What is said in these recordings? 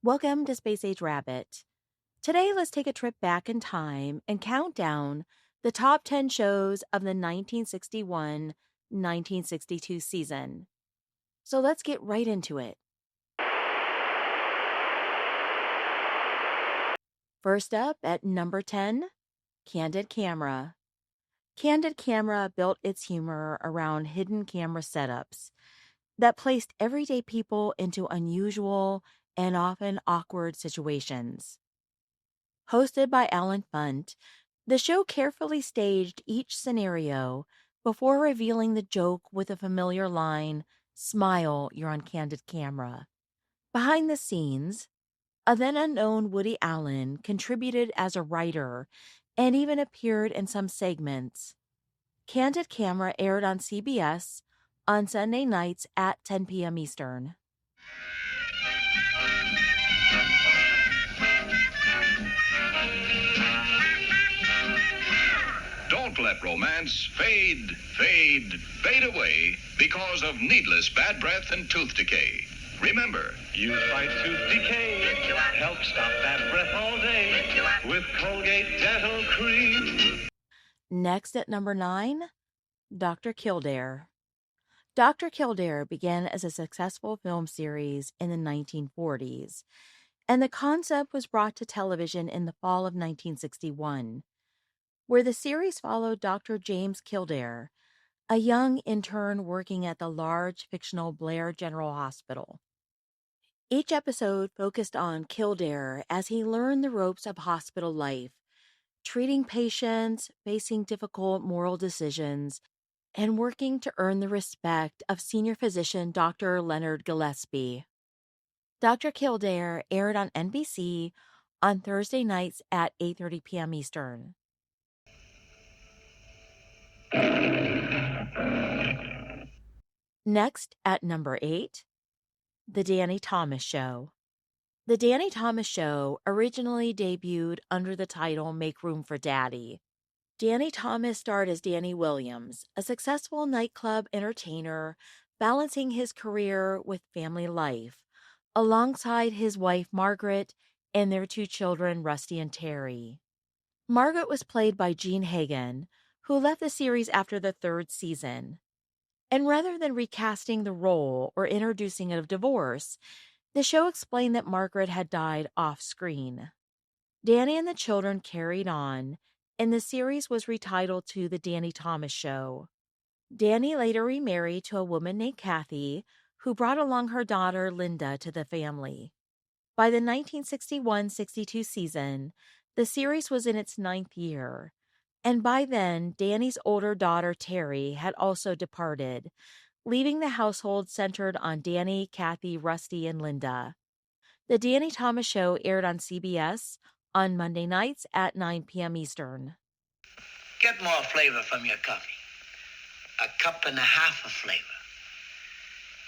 Welcome to Space Age Rabbit. Today, let's take a trip back in time and count down the top 10 shows of the 1961-1962 season. So let's get right into it. First up at number 10, Candid Camera. Candid Camera built its humor around hidden camera setups that placed everyday people into unusual and often awkward situations. Hosted by Alan Funt, the show carefully staged each scenario before revealing the joke with a familiar line, "Smile, you're on candid camera." Behind the scenes, a then unknown Woody Allen contributed as a writer and even appeared in some segments. Candid Camera aired on CBS on Sunday nights at 10 p.m. Eastern. Don't let romance fade away because of needless bad breath and tooth decay. Remember, You fight tooth decay. Help stop bad breath all day with Colgate Dental Cream. Next at number 9, Dr. Kildare. Dr. Kildare began as a successful film series in the 1940s, and the concept was brought to television in the fall of 1961, where the series followed Dr. James Kildare, a young intern working at the large fictional Blair General Hospital. Each episode focused on Kildare as he learned the ropes of hospital life, treating patients, facing difficult moral decisions, and working to earn the respect of senior physician Dr. Leonard Gillespie. Dr. Kildare aired on NBC on Thursday nights at 8:30 p.m. Eastern. Next, at number 8, The Danny Thomas Show. The Danny Thomas Show originally debuted under the title Make Room for Daddy. Danny Thomas starred as Danny Williams, a successful nightclub entertainer balancing his career with family life, alongside his wife Margaret and their 2 children, Rusty and Terry. Margaret was played by Jean Hagen, who left the series after the 3rd season. And rather than recasting the role or introducing a divorce, the show explained that Margaret had died off screen. Danny and the children carried on, and the series was retitled to The Danny Thomas Show. Danny later remarried to a woman named Kathy, who brought along her daughter Linda to the family. By the 1961-62 season, the series was in its 9th year, and by then, Danny's older daughter Terry had also departed, leaving the household centered on Danny, Kathy, Rusty, and Linda. The Danny Thomas Show aired on CBS on Monday nights at 9 p.m. Eastern. Get more flavor from your coffee. A cup and a half of flavor.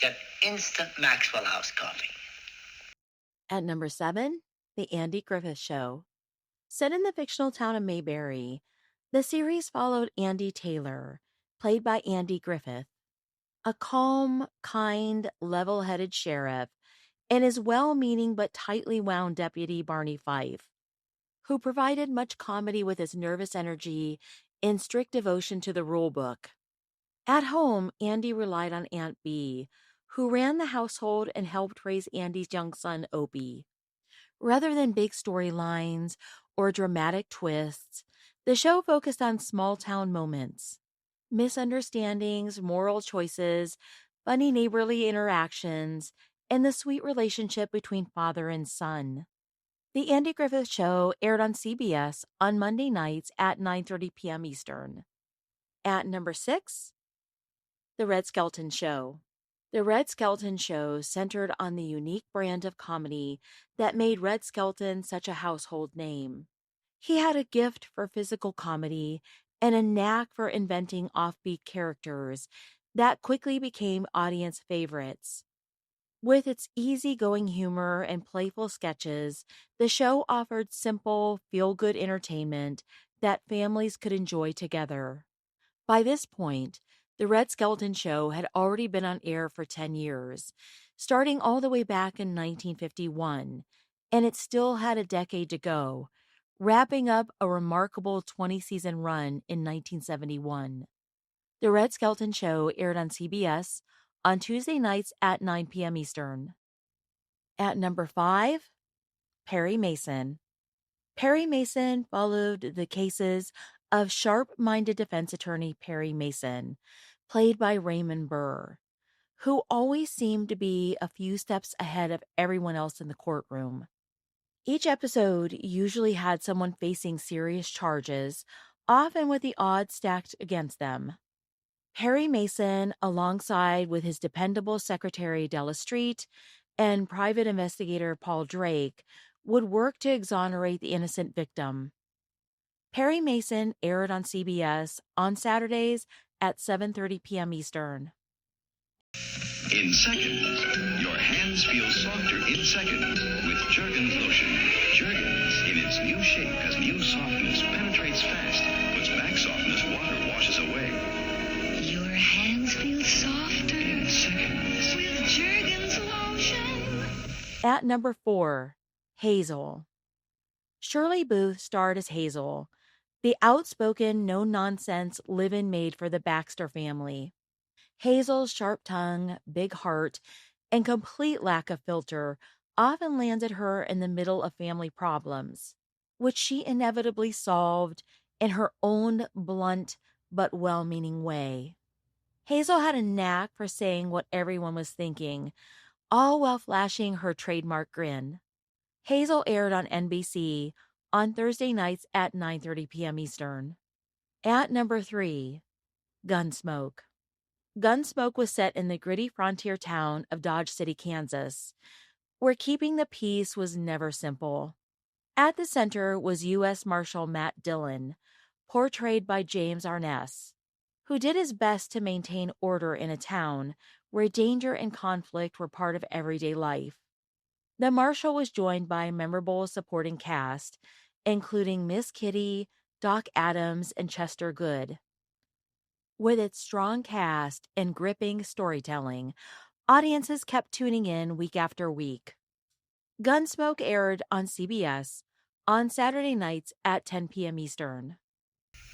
Get instant Maxwell House coffee. At number 7, The Andy Griffith Show. Set in the fictional town of Mayberry, the series followed Andy Taylor, played by Andy Griffith, a calm, kind, level-headed sheriff, and his well-meaning but tightly wound deputy Barney Fife, who provided much comedy with his nervous energy and strict devotion to the rulebook. At home, Andy relied on Aunt Bee, who ran the household and helped raise Andy's young son, Opie. Rather than big storylines or dramatic twists, the show focused on small-town moments, misunderstandings, moral choices, funny neighborly interactions, and the sweet relationship between father and son. The Andy Griffith Show aired on CBS on Monday nights at 9:30 p.m. Eastern. At number 6, The Red Skelton Show. The Red Skelton Show centered on the unique brand of comedy that made Red Skelton such a household name. He had a gift for physical comedy and a knack for inventing offbeat characters that quickly became audience favorites. With its easygoing humor and playful sketches, the show offered simple, feel-good entertainment that families could enjoy together. By this point, The Red Skelton Show had already been on air for 10 years, starting all the way back in 1951, and it still had a decade to go, wrapping up a remarkable 20-season run in 1971. The Red Skelton Show aired on CBS on Tuesday nights at 9 p.m. Eastern. At number 5, Perry Mason. Perry Mason followed the cases of sharp-minded defense attorney Perry Mason, played by Raymond Burr, who always seemed to be a few steps ahead of everyone else in the courtroom. Each episode usually had someone facing serious charges, often with the odds stacked against them. Perry Mason, alongside with his dependable secretary Della Street and private investigator Paul Drake, would work to exonerate the innocent victim. Perry Mason aired on CBS on Saturdays at 7:30 p.m. Eastern. In seconds, your hands feel softer in seconds with Jergens lotion. Jergens, in its new shape, has new softness, penetrates fast, puts back softness, water washes away. Your hands feel softer In seconds. with Jergens lotion. At number 4, Hazel. Shirley Booth starred as Hazel, the outspoken, no-nonsense live-in maid for the Baxter family. Hazel's sharp tongue, big heart, and complete lack of filter often landed her in the middle of family problems, which she inevitably solved in her own blunt but well-meaning way. Hazel had a knack for saying what everyone was thinking, all while flashing her trademark grin. Hazel aired on NBC on Thursday nights at 9:30 p.m. Eastern. At number 3, Gunsmoke. Gunsmoke was set in the gritty frontier town of Dodge City, Kansas, where keeping the peace was never simple. At the center was U.S. Marshal Matt Dillon, portrayed by James Arness, who did his best to maintain order in a town where danger and conflict were part of everyday life. The Marshal was joined by a memorable supporting cast, including Miss Kitty, Doc Adams, and Chester Good. With its strong cast and gripping storytelling, audiences kept tuning in week after week. Gunsmoke aired on CBS on Saturday nights at 10 p.m. Eastern.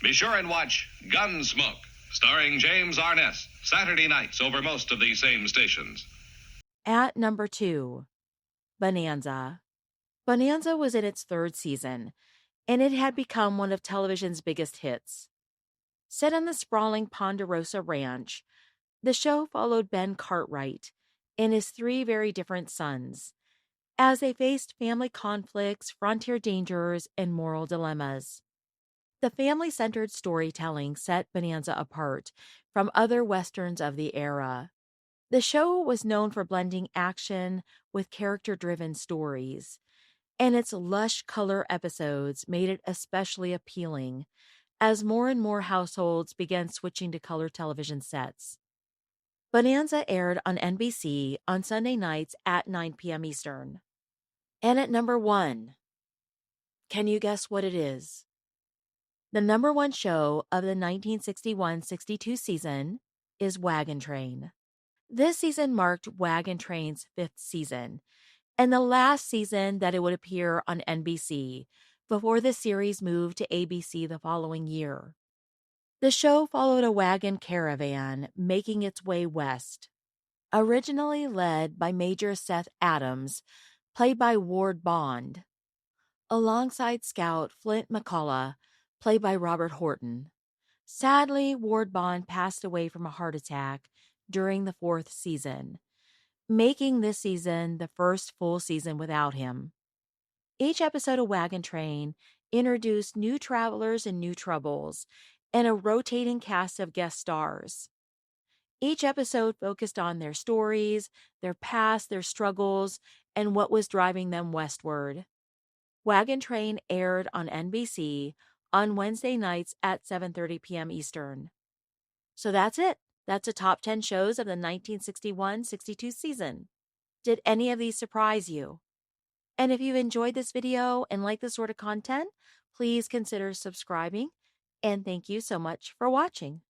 Be sure and watch Gunsmoke, starring James Arness, Saturday nights over most of these same stations. At number 2, Bonanza. Bonanza was in its 3rd season, and it had become one of television's biggest hits. Set on the sprawling Ponderosa Ranch, the show followed Ben Cartwright and his 3 very different sons as they faced family conflicts, frontier dangers, and moral dilemmas. The family-centered storytelling set Bonanza apart from other westerns of the era. The show was known for blending action with character-driven stories, and its lush color episodes made it especially appealing as more and more households began switching to color television sets. Bonanza aired on NBC on Sunday nights at 9 p.m. Eastern. And at number 1, can you guess what it is? The number 1 show of the 1961-62 season is Wagon Train. This season marked Wagon Train's 5th season, and the last season that it would appear on NBC before the series moved to ABC the following year. The show followed a wagon caravan making its way west. Originally led by Major Seth Adams, played by Ward Bond, alongside Scout Flint McCullough, played by Robert Horton. Sadly, Ward Bond passed away from a heart attack during the 4th season, making this season the first full season without him. Each episode of Wagon Train introduced new travelers and new troubles, and a rotating cast of guest stars. Each episode focused on their stories, their past, their struggles, and what was driving them westward. Wagon Train aired on NBC on Wednesday nights at 7:30 p.m. Eastern. So that's it. That's the top 10 shows of the 1961-62 season. Did any of these surprise you? And if you've enjoyed this video and like this sort of content, please consider subscribing. And thank you so much for watching.